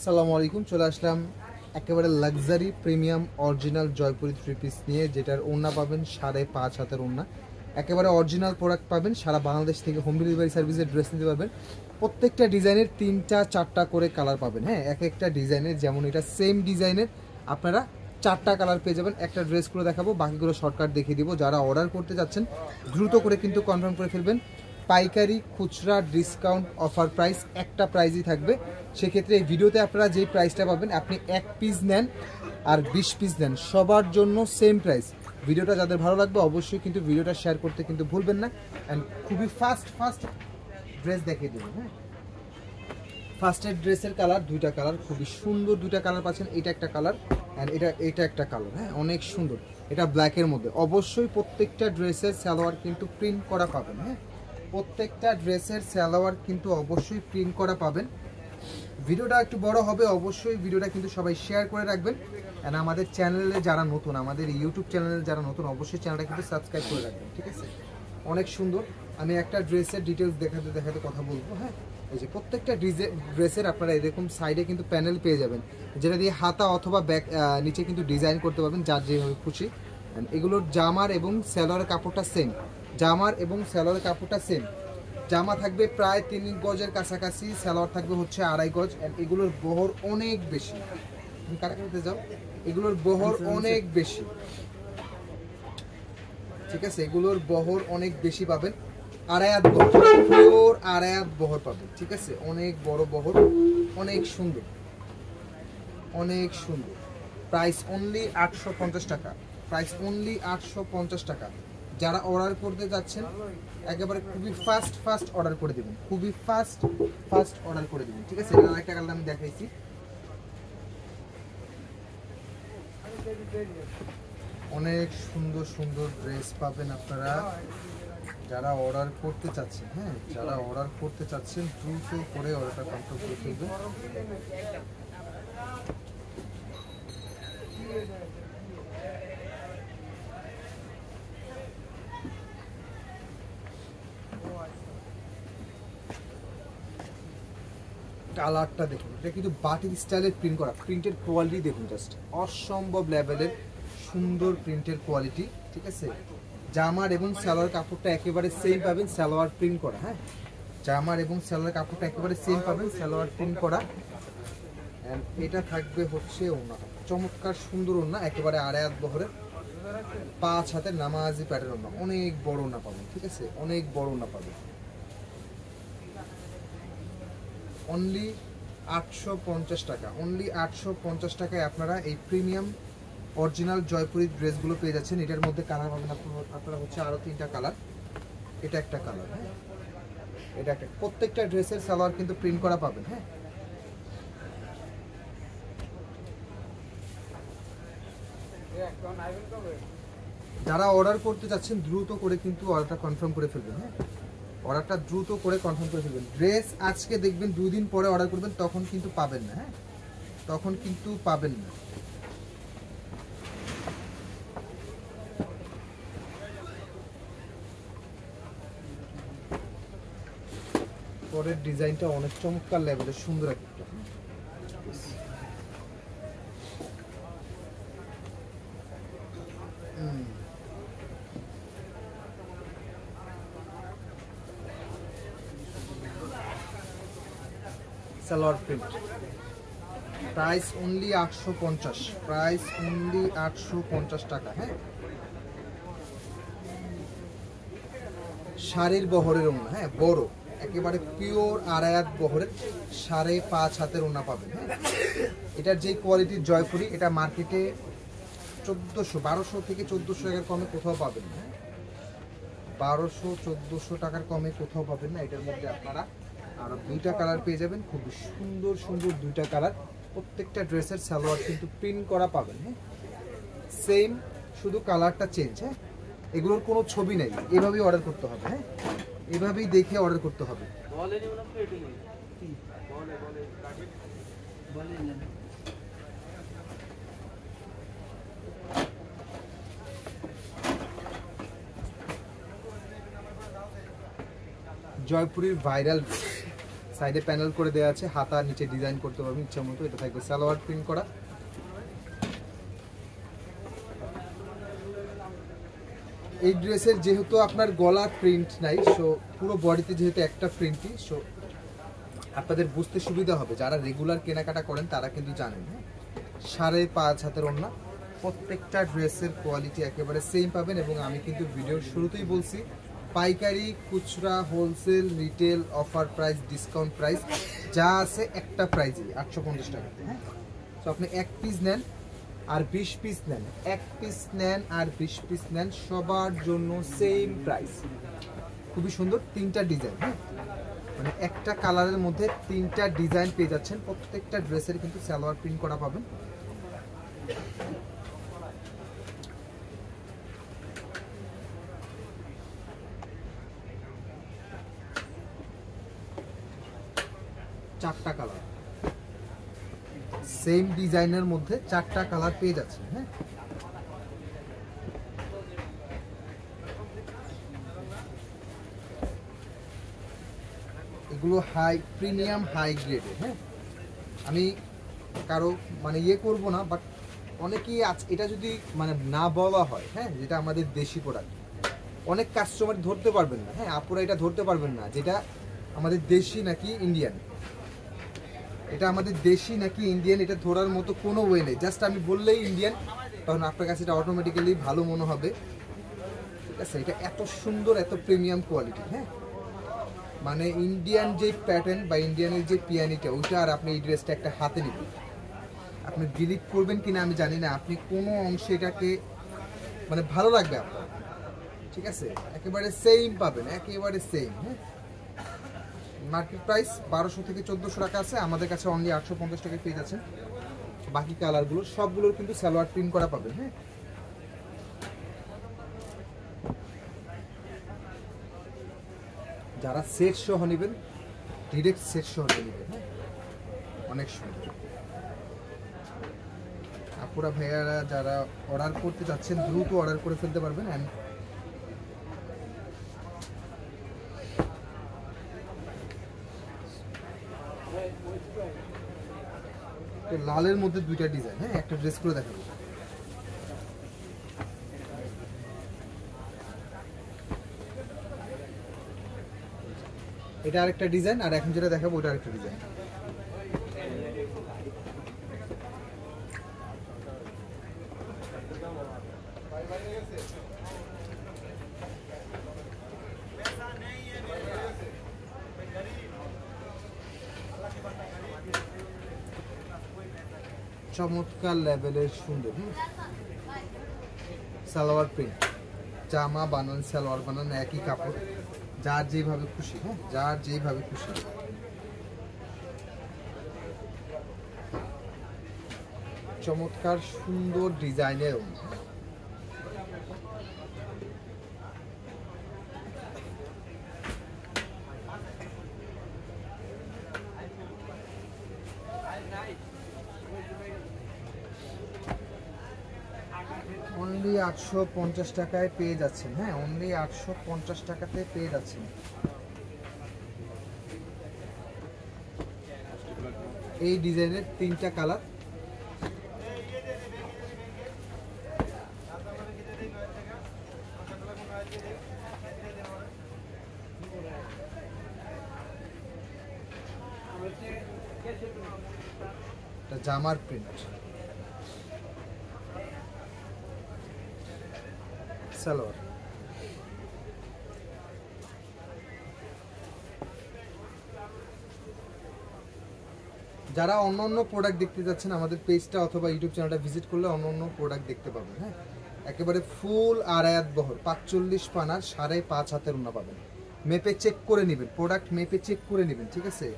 আসসালামু আলাইকুম, চলে আসলাম একেবারে luxury premium original Jaipuri three piece নিয়ে, যেটার ওড়না পাবেন 5.5 হাতের ওড়না। একেবারে অরিজিনাল প্রোডাক্ট পাবেন, সারা বাংলাদেশ থেকে হোম ডেলিভারি সার্ভিসের ড্রেস নিতে পারবেন। প্রত্যেকটা ডিজাইনের 3টা-4টা করে কালার পাবেন। হ্যাঁ, এক একটা ডিজাইনের, যেমন এটা সেম ডিজাইনের আপনারা 4টা কালার পেয়ে যাবেন। একটা ড্রেস করে দেখাবো, বাকিগুলো শর্টকাট দেখিয়ে দিব। যারা অর্ডার করতে যাচ্ছেন দ্রুত করে কিন্তু কনফার্ম করে ফেলবেন। পাইকারি, খুচরা, ডিসকাউন্ট, অফার প্রাইস একটা প্রাইসই থাকবে। সেক্ষেত্রে এই ভিডিওতে আপনারা যেই প্রাইসটা পাবেন, আপনি 1 পিস নেন আর 20 পিস নেন, সবার জন্য সেম প্রাইস। ভিডিওটা যাদের ভালো লাগবে অবশ্যই কিন্তু ভিডিওটা শেয়ার করতে কিন্তু ভুলবেন না। অ্যান্ড খুবই ফাস্ট ড্রেস দেখিয়ে দেবেন। হ্যাঁ, ফার্স্টের ড্রেসের কালার 2টা কালার, খুবই সুন্দর 2টা কালার পাচ্ছেন। এটা একটা কালার অ্যান্ড এটা একটা কালার। হ্যাঁ, অনেক সুন্দর। এটা ব্ল্যাকের মধ্যে। অবশ্যই প্রত্যেকটা ড্রেসের সালোয়ার কিন্তু প্রিন্ট করা পাবেন। হ্যাঁ, প্রত্যেকটা ড্রেসের সালোয়ার কিন্তু অবশ্যই প্রিন্ট করা পাবেন। ভিডিওটা একটু বড় হবে, অবশ্যই ভিডিওটা কিন্তু সবাই শেয়ার করে রাখবেন। অ্যান্ড আমাদের চ্যানেলে যারা নতুন, আমাদের ইউটিউব চ্যানেলে যারা নতুন, অবশ্যই চ্যানেলটা কিন্তু সাবস্ক্রাইব করে রাখবেন। ঠিক আছে, অনেক সুন্দর। আমি একটা ড্রেসের ডিটেলস দেখাতে কথা বলবো। হ্যাঁ, এই যে প্রত্যেকটা ড্রেসের আপনারা এরকম সাইডে কিন্তু প্যানেল পেয়ে যাবেন, যেটা দিয়ে হাতা অথবা ব্যাক নিচে কিন্তু ডিজাইন করতে পারবেন যার যেভাবে খুশি। এগুলোর জামার এবং সালোয়ারের কাপড়টা সেম। জামার এবং সালোয়ারের কাপড়টা সেম। জামা থাকবে প্রায় 3 গজের কাছাকাছি, সালোয়ার থাকবে হচ্ছে 2.5 গজ। এগুলোর বহর অনেক বেশি। তুমি কাটা করতে যাও, এগুলোর বহর অনেক বেশি। ঠিক আছে, এগুলোর বহর অনেক বেশি পাবেন। 2.5 হাত বহর, পিওর 2.5 হাত বহর পাবেন। ঠিক আছে, অনেক বড় বহর, অনেক সুন্দর, অনেক সুন্দর। প্রাইস অনলি 850 টাকা। প্রাইস অনলি 850 টাকা। যারা অর্ডার করতে যাচ্ছেন একেবারে খুবই ফাস্ট অর্ডার করে দেবেন, খুবই ফাস্ট অর্ডার করে দেবেন। ঠিক আছে, এটা আরেকটা কালার আমি দেখাইছি। অনেক সুন্দর ড্রেস পাবেন আপনারা যারা অর্ডার করতে চাচ্ছেন। হ্যাঁ, যারা অর্ডার করতে চাচ্ছেন দ্রুত করে অর্ডারটা কনফার্ম করে ফেলবেন। কালারটা দেখুন, এটা কিন্তু বাটিক স্টাইলের প্রিন্ট করা। প্রিন্টের কোয়ালিটি দেখুন, জাস্ট অসম্ভব লেভেলের সুন্দর প্রিন্টের কোয়ালিটি। ঠিক আছে, জামার এবং সালোয়ার কাপড়টা একেবারে সেম পাবেন, সালোয়ার প্রিন্ট করা। হ্যাঁ, জামার এবং সালোয়ার কাপড়টা একেবারে সেম পাবেন, সালোয়ার প্রিন্ট করা। এন্ড এটা থাকবে হচ্ছে ওড়নাটা, চমৎকার সুন্দর ওড়না, একেবারে 2.5 হাত বহরের 5 হাতের নামাজি প্যাটার্ন ওড়না। অনেক বড় ওড়না পাবেন। ঠিক আছে, অনেক বড় ওড়না পাবেন। অনলি 850 টাকা। অনলি 850 টাকায় আপনারা এই প্রিমিয়াম অরিজিনাল জয়পুরি ড্রেসগুলো পেয়ে যাচ্ছেন। এটার মধ্যে কালার পাবেন আপনারা হচ্ছে আরও 3টা কালার। এটা একটা কালার। হ্যাঁ, এটা একটা। প্রত্যেকটা ড্রেসের সালোয়ার কিন্তু প্রিন্ট করা পাবেন। হ্যাঁ, যারা অর্ডার করতে চাচ্ছেন দ্রুত করে কিন্তু অর্ডারটা কনফার্ম করে ফেলবেন। হ্যাঁ, অর্ডারটা দ্রুত করে কনফার্ম করে ফেলবেন। ড্রেস আজকে দেখবেন 2 দিন পরে অর্ডার করবেন, তখন কিন্তু পাবেন না। হ্যাঁ, তখন কিন্তু পাবেন না। পরের ডিজাইনটা অনেক চমৎকার লেভেলের সুন্দর একটা। Salwar print. Price only 850। Price only 850 টাকা। হ্যাঁ, শাড়ির বহরের ওড়না। হ্যাঁ, বড়, একেবারে পিওর 2.5 হাত বহরের 5.5 হাতের ওড়না পাবেন। হ্যাঁ, এটার যে কোয়ালিটির জয়পুরি, এটা মার্কেটে 1200 থেকে 1400 টাকার কমে কোথাও পাবেন না। 1200-1400 টাকার কমে কোথাও পাবেন না। এটার মধ্যে আপনারা আরো 2টা কালার পেয়ে যাবেন, খুব সুন্দর 2টা কালার। প্রত্যেকটা ড্রেসের সালোয়ার কিন্তু প্রিন্ট করা পাবেন। হ্যাঁ, সেম, শুধু কালারটা চেঞ্জ। হ্যাঁ, এগুলোর কোনো ছবি নেই, এভাবেই অর্ডার করতে হবে। হ্যাঁ, এভাবেই দেখে অর্ডার করতে হবে। জয়পুরের ভাইরাল সাইডে প্যানেল করে দেওয়া আছে, হাতা নিচে ডিজাইন করতে পারবেন ইচ্ছা মতো। এটা থাকবে সালোয়ার প্রিন্ট করা। এই ড্রেসের যেহেতু আপনার গলা প্রিন্ট নাই, সো পুরো বডিতে যেহেতু একটা প্রিন্টই, সো আপনাদের বুঝতে সুবিধা হবে। যারা রেগুলার কেনাকাটা করেন তারা কিন্তু জানেন। 5.5 হাতের ওড়না, প্রত্যেকটা ড্রেসের কোয়ালিটি একেবারে সেম পাবেন। এবং আমি কিন্তু ভিডিওর শুরুতেই বলছি, পাইকারি, খুচরা, wholesale, retail, offer price, discount price যা আছে একটা প্রাইজই 850 টাকা। হ্যাঁ, তো আপনি 1 পিস নেন আর 20 পিস নেন, 1 পিস নেন আর 20 পিস নেন, সবার জন্য সেম প্রাইস। খুবই সুন্দর 3টা ডিজাইন। হ্যাঁ, মানে একটা কালারের মধ্যে 3টা ডিজাইন পেয়ে যাচ্ছেন। প্রত্যেকটা ড্রেসের কিন্তু সালোয়ার প্রিন্ট করা পাবেন। চারটা কালার, সেম ডিজাইনের মধ্যে 4টা কালার পেয়ে যাচ্ছে। হ্যাঁ, এগুলো হাই প্রিমিয়াম হাই গ্রেডের। হ্যাঁ, আমি কারো মানে করব না, বাট অনেকেই এটা যদি মানে না বলা হয়, হ্যাঁ, যেটা আমাদের দেশি প্রোডাক্ট, অনেক কাস্টমার ধরতে পারবেন না। হ্যাঁ, আপুরা এটা ধরতে পারবেন না যেটা আমাদের দেশি নাকি ইন্ডিয়ান, এটা আমাদের দেশি নাকি ইন্ডিয়ান, এটা ধরার মতো কোনো ওয়ে নেই। জাস্ট আমি বললেই ইন্ডিয়ান, তখন আপনার কাছে এটা অটোমেটিক্যালি ভালো মনে হবে। ঠিক আছে, এটা এত সুন্দর, এত প্রিমিয়াম কোয়ালিটি। হ্যাঁ, মানে ইন্ডিয়ান যে প্যাটার্ন বা ইন্ডিয়ানের যে পিয়ানিটা, ওইটা আর আপনি এই ড্রেসটা একটা হাতে নেবেন, আপনি বিলিভ করবেন কিনা আমি জানি না, আপনি কোনো অংশে এটাকে মানে ভালো লাগবে আপনার। ঠিক আছে, একেবারে সেম পাবেন, একেবারে সেম। হ্যাঁ, মার্কেট প্রাইস 1200 থেকে 1400 টাকা আছে, আমাদের কাছে অনলি 850 টাকায় পেয়ে যাচ্ছেন। বাকি কালারগুলো সবগুলোর কিন্তু সালোয়ার প্রিন্ট করা পাবেন। হ্যাঁ, যারা সেট সহ নেবেন, ডিরেক্ট সেট সহ নেবেন। হ্যাঁ, অনেক সুন্দর। আপুরা ভাইয়ারা যারা অর্ডার করতে যাচ্ছেন, দ্রুত অর্ডার করে ফেলতে পারবেন। অ্যান্ড লালের মধ্যে 2টা ডিজাইন। হ্যাঁ, একটা ড্রেস করে দেখাবো। এটা আরেকটা ডিজাইন, আর এখন যেটা দেখাবো ওটা আরেকটা ডিজাইন। চমৎকার লেভেলের সুন্দর সালোয়ার প্রিন্ট, জামা বানান সালোয়ার বানান একই কাপড়, যার যেভাবে খুশি। হ্যাঁ, যার যেভাবে খুশি। চমৎকার সুন্দর ডিজাইনের অনলি 850 টাকায় পেয়ে যাচ্ছেন। হ্যাঁ, অনলি 850 টাকাতে পেয়ে যাচ্ছেন। এই ডিজাইনের 3টা কালার। জামার প্রিন্ট, সালোয়ার। যারা অন্য অন্য প্রোডাক্ট দেখতে যাচ্ছেন, আমাদের পেজটা অথবা ইউটিউব চ্যানেলটা ভিজিট করলে অন্য অন্য প্রোডাক্ট দেখতে পাবেন। হ্যাঁ, একেবারে ফুল আড়ায়াত বহর 45 পানার 5.5 হাতের ওড়না পাবেন। মেপে চেক করে নেবেন, প্রোডাক্ট মেপে চেক করে নেবেন। ঠিক আছে,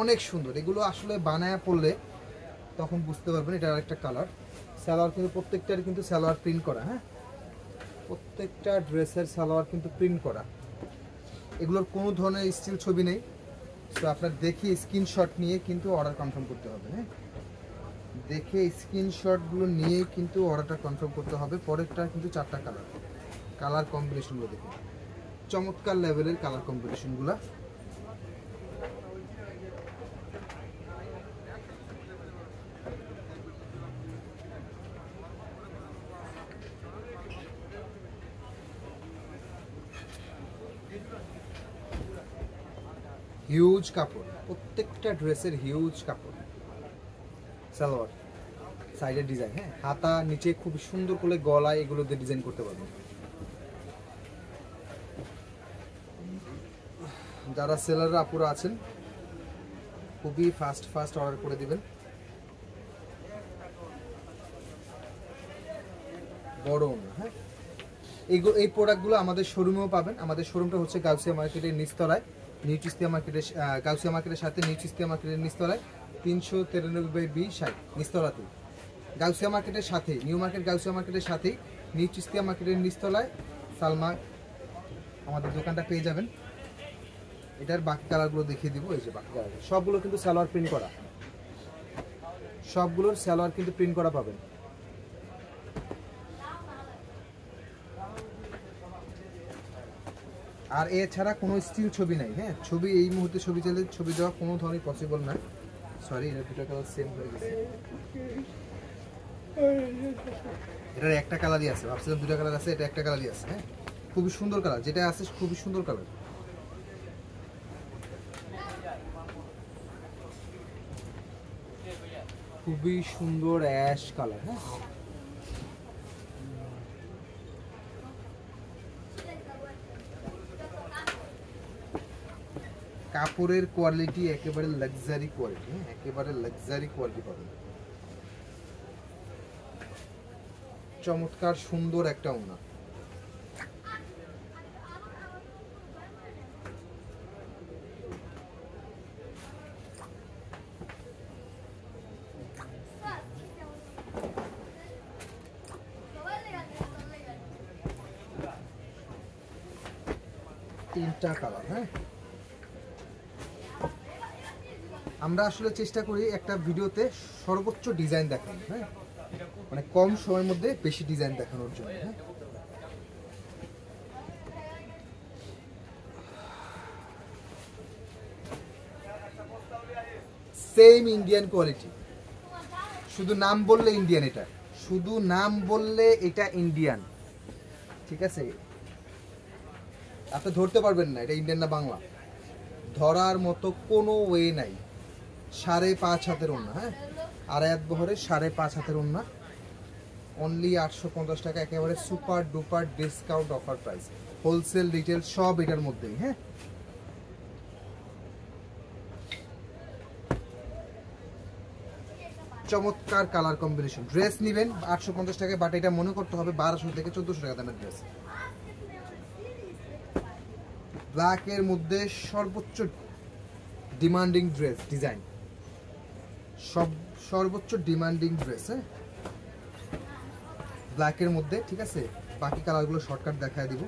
অনেক সুন্দর। এগুলো আসলে বানায়া পড়লে তখন বুঝতে পারবেন। এটা আরেকটা কালার। সালোয়ার কিন্তু প্রত্যেকটার কিন্তু সালোয়ার প্রিন্ট করা। হ্যাঁ, প্রত্যেকটা ড্রেসের সালোয়ার কিন্তু প্রিন্ট করা। এগুলোর কোনো ধরনের স্টিল ছবি নেই। সো আপনার দেখে স্ক্রিনশট নিয়ে কিন্তু অর্ডার কনফার্ম করতে হবে। হ্যাঁ, দেখে স্ক্রিনশটগুলো নিয়েই কিন্তু অর্ডারটা কনফার্ম করতে হবে। পরেরটা কিন্তু 4টা কালার, কালার কম্বিনেশনগুলো দেখুন, চমৎকার লেভেলের কালার কম্বিনেশনগুলা। হিউজ কাপড়, প্রত্যেকটা ড্রেসের হিউজ কাপড়। সালোয়ার সাইডের ডিজাইন, হ্যাঁ হাতা নিচে খুব সুন্দর করে গলায় এগুলো দিয়ে ডিজাইন করতে পারবেন। যারা সেলাররা আপুরা আছেন খুবই ফাস্ট অর্ডার করে দিবেন। বড় না, হ্যাঁ এই প্রোডাক্টগুলো আমাদের শোরুমেও পাবেন। আমাদের শোরুমটা হচ্ছে গাউসিয়া মার্কেটের নিচতলায়, নিউ চিস্তিয়া মার্কেটের, গাউসিয়া মার্কেটের সাথে নিউ চিস্তিয়া মার্কেটের নিচতলায় 393/20 নিচতলাতেই। গাউসিয়া মার্কেটের সাথে, নিউ মার্কেট গাউসিয়া মার্কেটের সাথেই নিউ চিস্তিয়া মার্কেটের নিচতলায় সালমা আমাদের দোকানটা পেয়ে যাবেন। এটার বাকি কালারগুলো দেখিয়ে দিব। এই যে বাকি কালার সবগুলো কিন্তু সালোয়ার প্রিন্ট করা, সবগুলোর সালোয়ার কিন্তু প্রিন্ট করা পাবেন। আর এছাড়া কোনো স্টিল ছবি নাই, হ্যাঁ ছবি এই মুহূর্তে ছবি চাইলে ছবি দেওয়া কোনো ধরনের পসিবল না। সরি, এটা দুটো কালার সেম হয়ে গেছে। এটার একটা কালারই আছে, ভাবছিলাম দুটো কালার আছে, এটা একটা কালারই আছে। হ্যাঁ খুবই সুন্দর কালার, যেটা আছে খুবই সুন্দর কালার। খুবই সুন্দর অ্যাশ কালার। হ্যাঁ কাপড়ের কোয়ালিটি একেবারে লাক্সারি কোয়ালিটি, হ্যাঁ একেবারে লাক্সারি কোয়ালিটি পাবেন। চমৎকার সুন্দর একটা ওড়না। তিনটা কালার, হ্যাঁ আমরা আসলে চেষ্টা করি একটা ভিডিওতে সর্বোচ্চ ডিজাইন দেখানো, হ্যাঁ মানে কম সময়ের মধ্যে বেশি ডিজাইন দেখানোর জন্য। হ্যাঁ সেম ইন্ডিয়ান কোয়ালিটি, শুধু নাম বললে ইন্ডিয়ান, এটা শুধু নাম বললে এটা ইন্ডিয়ান, ঠিক আছে আপনি ধরতে পারবেন না এটা ইন্ডিয়ান না বাংলা, ধরার মতো কোনো ওয়ে নাই। 5.5 হাতের ওড়না, হ্যাঁ আড়ায়াত বহরের 5.5 হাতের ওড়না, অনলি 850 টাকা, একেবারে super duper discount offer price. Wholesale retail সব এটার মধ্যেই। হ্যাঁ চমৎকার কালার কম্বিনেশন। ড্রেস নেবেন 850 টাকায়, বাট এটা মনে করতে হবে 1200 থেকে 1400 টাকা দামের ড্রেস। ব্ল্যাকের মধ্যে সর্বোচ্চ ডিমান্ডিং ড্রেস ডিজাইন, সর্বোচ্চ ডিমান্ডিং ড্রেস, হ্যাঁ ব্ল্যাকের মধ্যে, ঠিক আছে বাকি কালারগুলো শর্টকাট দেখায় দিব।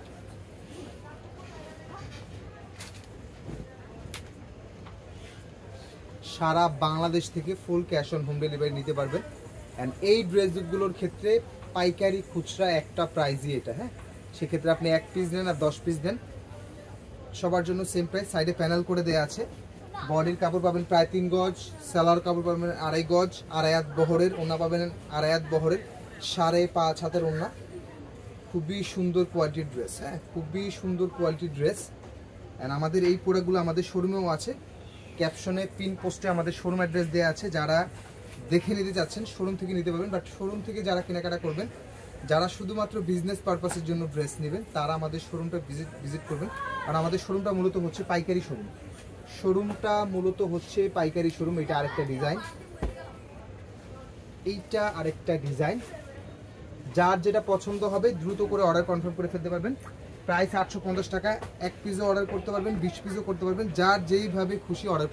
সারা বাংলাদেশ থেকে full cash on home delivery নিতে পারবেন। অ্যান্ড এই ড্রেসগুলোর ক্ষেত্রে পাইকারি খুচরা একটা প্রাইজই এটা, হ্যাঁ সেক্ষেত্রে আপনি 1 পিস নেন আর 10 পিস দেন সবার জন্য সেম প্রাইস। সাইডে প্যানেল করে দেওয়া আছে। বডির কাপড় পাবেন প্রায় 3 গজ, সালোয়ার কাপড় পাবেন 2.5 গজ, আড়ায়াত বহরের ওড়না পাবেন, আড়ায়াত বহরের 5.5 হাতের ওড়না। খুবই সুন্দর কোয়ালিটির ড্রেস, হ্যাঁ খুবই সুন্দর কোয়ালিটির ড্রেস। অ্যান্ড আমাদের এই প্রোডাক্টগুলো আমাদের শোরুমেও আছে। ক্যাপশনে পিন পোস্টে আমাদের শোরুম অ্যাড্রেস দেওয়া আছে, যারা দেখে নিতে চাচ্ছেন শোরুম থেকে নিতে পারবেন। বাট শোরুম থেকে যারা কেনাকাটা করবেন, যারা শুধুমাত্র বিজনেস পারপাসের জন্য ড্রেস নেবেন, তারা আমাদের শোরুমটা ভিজিট করবেন। আর আমাদের শোরুমটা মূলত হচ্ছে পাইকারি শোরুম, এটা আরেকটা ডিজাইন, এইটা আরেকটা ডিজাইন। যার যেটা পছন্দ হবে দ্রুত করে অর্ডার কনফার্ম করে ফেলতে পারবেন। প্রাইস 850 টাকা, 1 পিসও অর্ডার করতে পারবেন, 20 পিসও করতে পারবেন, যার যেইভাবে খুশি অর্ডার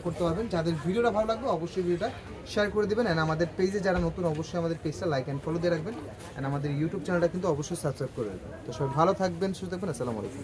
করতে পারবেন, যাদের ভিডিওটা ভালো লাগবে অবশ্যই ভিডিওটা শেয়ার করে দেবেন। অ্যান্ড আমাদের পেজে যারা নতুন অবশ্যই আমাদের পেজটা লাইক অ্যান্ড ফলো দিয়ে রাখবেন। অ্যান্ড আমাদের ইউটিউব চ্যানেলটা কিন্তু অবশ্যই সাবস্ক্রাইব করে দেবেন। তো সবাই ভালো থাকবেন, সুস্থ থাকবেন, আসসালামু আলাইকুম।